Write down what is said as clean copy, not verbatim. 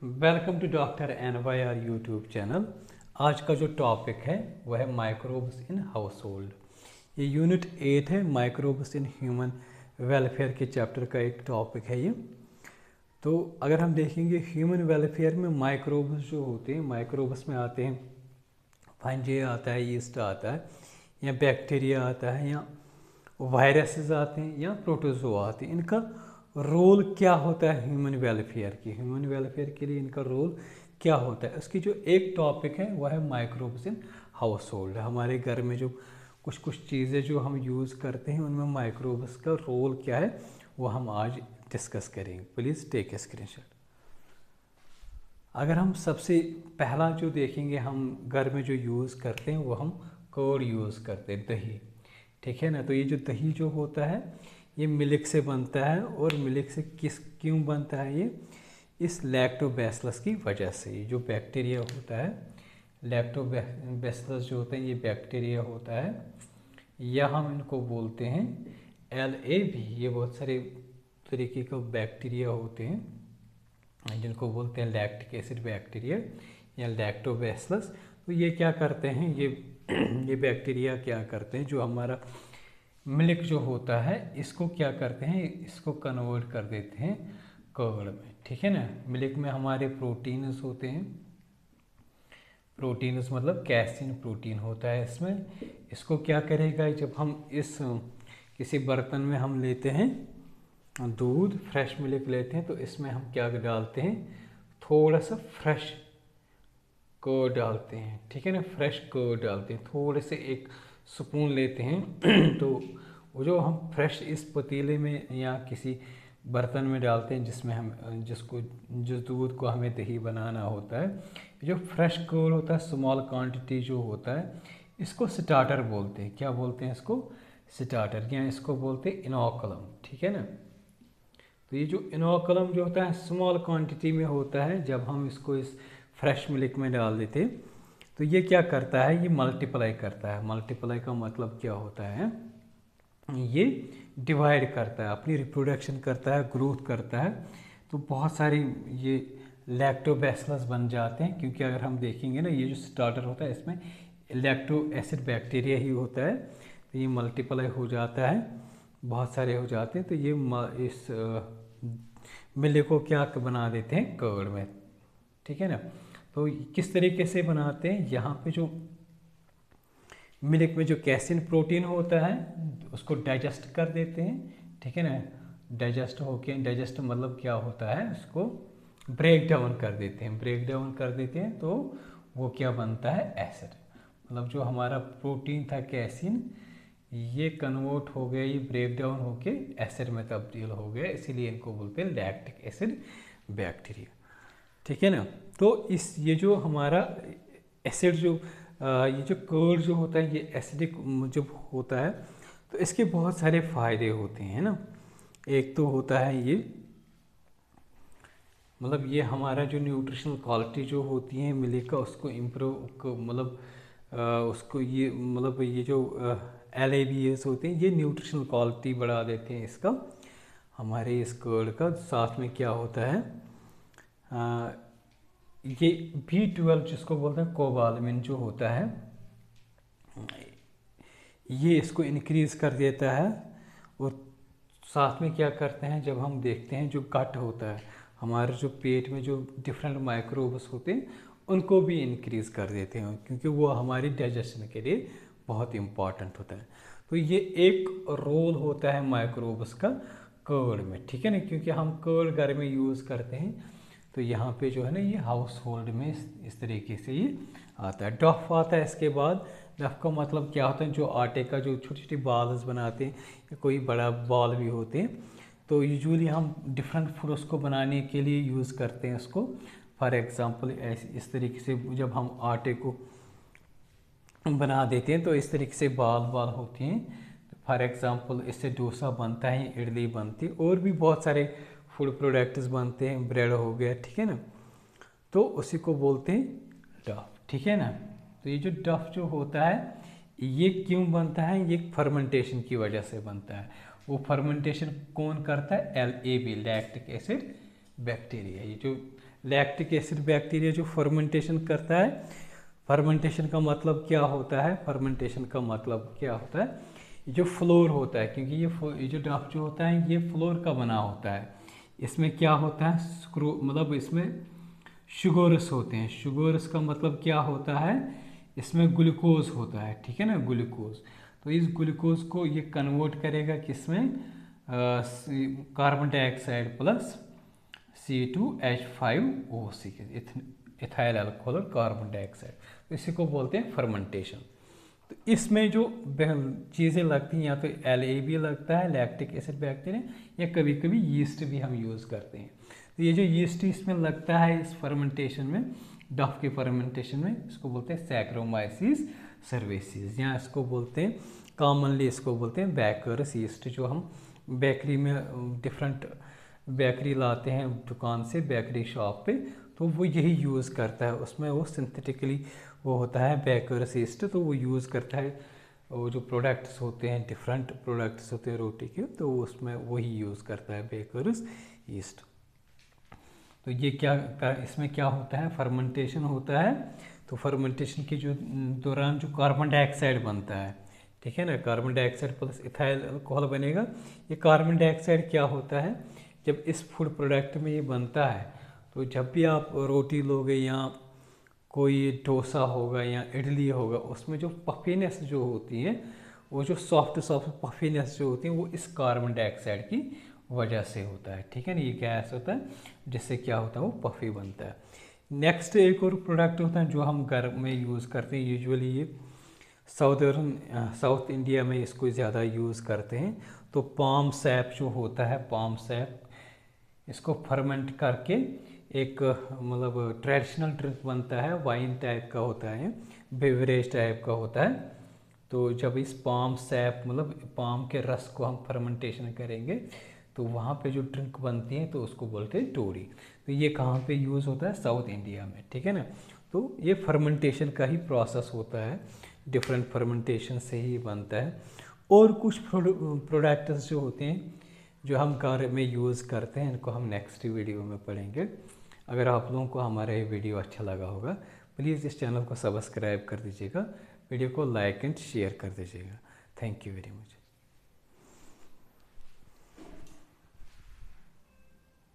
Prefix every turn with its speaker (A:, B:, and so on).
A: Welcome to doctor NYR YouTube channel. आज का जो टॉपिक है वह है माइक्रोब्स इन हाउस होल्ड। ये यूनिट 8 है, माइक्रोब्स इन ह्यूमन वेलफेयर के चैप्टर का एक टॉपिक है ये। तो अगर हम देखेंगे ह्यूमन वेलफेयर में माइक्रोब्स जो होते हैं, माइक्रोब्स में आते हैं फंजी आता है, यीस्ट आता है, या बैक्टीरिया आता है, या वायरसेस आते हैं, या प्रोटोजोआ आते हैं। इनका रोल क्या होता है ह्यूमन वेलफेयर के लिए इनका रोल क्या होता है, उसकी जो एक टॉपिक है वह है माइक्रोब्स इन हाउस होल्ड। हमारे घर में जो कुछ चीज़ें जो हम यूज़ करते हैं उनमें माइक्रोब्स का रोल क्या है वो हम आज डिस्कस करेंगे। Please take a screenshot. अगर हम सबसे पहला जो देखेंगे, हम घर में जो यूज़ करते हैं वो हम कर्ड यूज़ करते हैं, दही, ठीक है ना। तो ये जो दही जो होता है ये मिल्क से बनता है, और मिल्क से क्यों बनता है ये, इस लैक्टोबैसिलस की वजह से। ये जो बैक्टीरिया होता है, लैक्टोबैसिलस जो होता है ये बैक्टीरिया होता है, या हम इनको बोलते हैं LAB। ये बहुत सारे तरीके का बैक्टीरिया होते हैं जिनको बोलते हैं लैक्टिक एसिड बैक्टीरिया या लैक्टोबैसिलस। तो ये क्या करते हैं, ये बैक्टीरिया क्या करते हैं, जो हमारा मिल्क जो होता है इसको क्या करते हैं, इसको कन्वर्ट कर देते हैं कर्ड में, ठीक है ना। मिल्क में हमारे प्रोटीन्स होते हैं, प्रोटीन्स मतलब कैसीन प्रोटीन होता है इसमें। इसको क्या करेगा, जब हम इस किसी बर्तन में हम लेते हैं दूध, फ्रेश मिल्क लेते हैं, तो इसमें हम क्या डालते हैं, थोड़ा सा फ्रेश कर्ड डालते हैं, ठीक है ना। फ्रेश कर्ड डालते हैं, थोड़े से एक स्पून लेते हैं तो वो जो हम फ्रेश इस पतीले में या किसी बर्तन में डालते हैं जिसमें हम जिस दूध को हमें दही बनाना होता है, जो फ्रेश कर्ड होता है, स्मॉल क्वांटिटी जो होता है, इसको स्टार्टर बोलते हैं। क्या बोलते हैं इसको, स्टार्टर, या इसको बोलते हैं इनोकुलम, ठीक है ना। तो ये जो इनोकुलम जो होता है स्मॉल क्वांटिटी में होता है, जब हम इसको इस फ्रेश मिल्क में डाल देते तो ये क्या करता है, ये मल्टीप्लाई करता है। मल्टीप्लाई का मतलब क्या होता है, ये डिवाइड करता है, अपनी रिप्रोडक्शन करता है, ग्रोथ करता है। तो बहुत सारी ये लैक्टोबैसिलस बन जाते हैं, क्योंकि अगर हम देखेंगे ना, ये जो स्टार्टर होता है इसमें लैक्टो एसिड बैक्टीरिया ही होता है। तो ये मल्टीप्लाई हो जाता है, बहुत सारे हो जाते हैं, तो ये इस मिल्क को क्या बना देते हैं कर्ड में, ठीक है ना। तो किस तरीके से बनाते हैं, यहाँ पे जो मिल्क में जो कैसिन प्रोटीन होता है उसको डाइजेस्ट कर देते हैं, ठीक है ना। डाइजेस्ट मतलब क्या होता है, उसको ब्रेक डाउन कर देते हैं, तो वो क्या बनता है, एसिड। मतलब जो हमारा प्रोटीन था कैसिन, ये कन्वर्ट हो गया, ये ब्रेक डाउन होके एसिड में तब्दील हो गया, इसीलिए इनको बोलते हैं लैक्टिक एसिड बैक्टीरिया, ठीक है ना। तो ये जो हमारा एसिड ये जो कर्ड जो होता है ये एसिडिक जब होता है तो इसके बहुत सारे फ़ायदे होते हैं ना। एक तो होता है ये, मतलब ये हमारा जो न्यूट्रिशनल क्वालिटी जो होती है मिल्क का उसको इम्प्रूव, मतलब उसको ये मतलब ये जो LABs होते हैं ये न्यूट्रिशनल क्वालिटी बढ़ा देते हैं इसका, हमारे इस कर्ड का। साथ में क्या होता है, ये B12 जिसको बोलते हैं कोबालमिन जो होता है, ये इसको इंक्रीज़ कर देता है। और साथ में क्या करते हैं, जब हम देखते हैं जो गट होता है, हमारे जो पेट में जो डिफरेंट माइक्रोब्स होते हैं उनको भी इंक्रीज़ कर देते हैं, क्योंकि वो हमारी डाइजेशन के लिए बहुत इम्पॉर्टेंट होता है। तो ये एक रोल होता है माइक्रोब्स का कर्ड में, ठीक है ना। क्योंकि हम कर्ड घर में यूज़ करते हैं, तो यहाँ पे जो है ना ये हाउस होल्ड में इस तरीके से ये आता है। डफ आता है इसके बाद। डफ का मतलब क्या होता है, जो आटे का जो छोटी छोटी बॉल्स बनाते हैं, या कोई बड़ा बॉल भी होते हैं, तो यूजुअली हम डिफरेंट फूड्स को बनाने के लिए यूज़ करते हैं इसको। फॉर एग्ज़ाम्पल इस तरीके से जब हम आटे को बना देते हैं तो इस तरीके से बाल होती हैं। फॉर एग्ज़ाम्पल इससे डोसा बनता है, इडली बनती है, और भी बहुत सारे फूड प्रोडक्ट्स बनते हैं, ब्रेड हो गया, ठीक है ना। तो उसी को बोलते हैं डफ, ठीक है ना। तो ये जो डफ जो होता है ये क्यों बनता है, ये फर्मेंटेशन की वजह से बनता है। वो फर्मेंटेशन कौन करता है, LAB लैक्टिक एसिड बैक्टीरिया। ये जो लैक्टिक एसिड बैक्टीरिया जो फर्मेंटेशन करता है, फर्मेंटेशन का मतलब क्या होता है, फर्मेंटेशन का मतलब क्या होता है, जो फ्लोर होता है, क्योंकि ये जो डफ जो होता है ये फ्लोर का बना होता है, इसमें क्या होता है, मतलब इसमें शुगरस होते हैं। शुगरस का मतलब क्या होता है, इसमें ग्लूकोज होता है, ठीक है ना, ग्लूकोज। तो इस ग्लूकोज को ये कन्वर्ट करेगा किसमें, carbon dioxide plus C2H5OC, ethyl alcohol और कार्बन डाइऑक्साइड, तो इसी को बोलते हैं फर्मेंटेशन। तो इसमें जो चीज़ें लगती हैं, या तो LAB लगता है, लैक्टिक एसिड बैक्टीरिया, या कभी कभी यीस्ट भी हम यूज़ करते हैं। तो ये जो यीस्ट इसमें लगता है इस फर्मेंटेशन में, डफ के फर्मेंटेशन में, इसको बोलते हैं सैक्रोमाइसिस सर्वेसिस, या इसको बोलते हैं कॉमनली इसको बोलते हैं बेकर्स यीस्ट। जो हम बेकरी में डिफरेंट बेकरी लाते हैं दुकान से, बेकरी शॉप पे, तो वो यही यूज़ करता है, उसमें वो सिंथेटिकली वो होता है बेकर्स यीस्ट, तो वो यूज़ करता है। वो जो प्रोडक्ट्स होते हैं, डिफरेंट प्रोडक्ट्स होते हैं रोटी के, तो उसमें वही यूज़ करता है बेकर्स यीस्ट। तो ये इसमें क्या होता है, फर्मेंटेशन होता है। तो फर्मेंटेशन के जो दौरान जो कार्बन डाइऑक्साइड बनता है, ठीक है ना, carbon dioxide plus ethyl alcohol बनेगा। ये कार्बन डाइऑक्साइड क्या होता है, जब इस फूड प्रोडक्ट में ये बनता है, तो जब भी आप रोटी लोगे या कोई डोसा होगा या इडली होगा, उसमें जो पफीनेस जो होती है, वो जो सॉफ्ट सॉफ्ट पफीनेस जो होती है, वो इस कार्बन डाइऑक्साइड की वजह से होता है, ठीक है ना। ये गैस होता है जिससे क्या होता है, वो पफी बनता है। नेक्स्ट एक और प्रोडक्ट होता है जो हम घर में यूज़ करते हैं, यूजुअली ये साउथ इंडिया में इसको ज़्यादा यूज़ करते हैं। तो पाम सैप जो होता है, पाम सैप, इसको फर्मेंट करके एक मतलब ट्रेडिशनल ड्रिंक बनता है, वाइन टाइप का होता है, बेवरेज टाइप का होता है। तो जब इस पाम सैप मतलब पाम के रस को हम फर्मेंटेशन करेंगे, तो वहाँ पे जो ड्रिंक बनती है, तो उसको बोलते हैं टोरी। तो ये कहाँ पे यूज़ होता है, साउथ इंडिया में, ठीक है ना। तो ये फर्मेंटेशन का ही प्रोसेस होता है, डिफरेंट फर्मेंटेशन से ही बनता है। और कुछ प्रोडक्ट्स जो होते हैं जो हम घर में यूज़ करते हैं, इनको हम नेक्स्ट वीडियो में पढ़ेंगे। अगर आप लोगों को हमारा ये वीडियो अच्छा लगा होगा, प्लीज़ इस चैनल को सब्सक्राइब कर दीजिएगा, वीडियो को लाइक एंड शेयर कर दीजिएगा। Thank you very much.